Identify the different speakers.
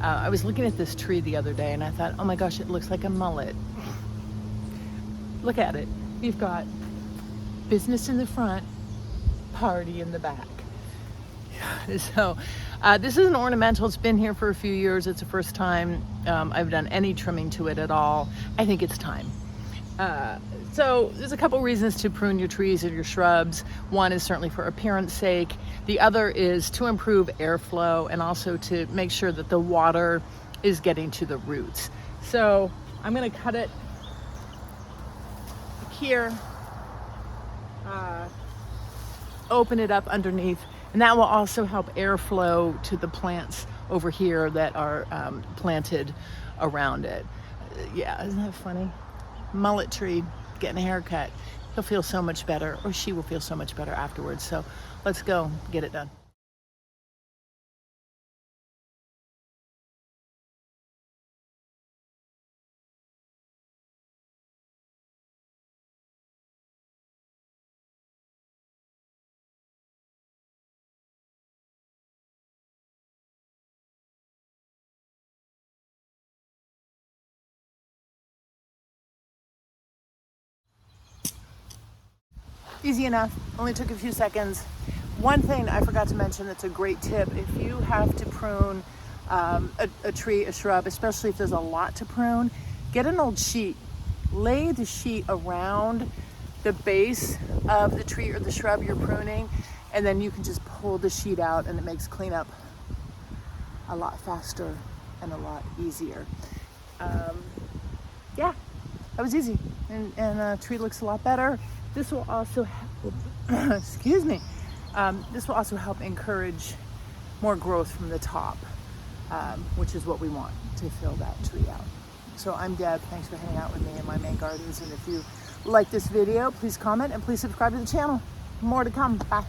Speaker 1: I was looking at this tree the other day and I thought, oh my gosh, it looks like a mullet. Look at it. We've got business in the front, party in the back. So this is an ornamental. It's been here for a few years. It's the first time I've done any trimming to it at all. I think it's time. So there's a couple reasons to prune your trees and your shrubs. One is certainly for appearance sake. The other is to improve airflow and also to make sure that the water is getting to the roots. So I'm going to cut it here, open it up underneath, and that will also help airflow to the plants over here that are planted around it. Yeah, isn't that funny? Mullet tree getting a haircut. He'll feel so much better, or she will feel so much better afterwards. So let's go get it done. Easy enough, only took a few seconds. One thing I forgot to mention that's a great tip, if you have to prune a tree, a shrub, especially if there's a lot to prune, get an old sheet. Lay the sheet around the base of the tree or the shrub you're pruning, and then you can just pull the sheet out and it makes cleanup a lot faster and a lot easier. Yeah, that was easy, and a tree looks a lot better. This will also help, excuse me, this will also help encourage more growth from the top, which is what we want to fill that tree out. So I'm Deb, thanks for hanging out with me in my Maine gardens, and if you like this video, please comment and please subscribe to the channel. More to come, bye.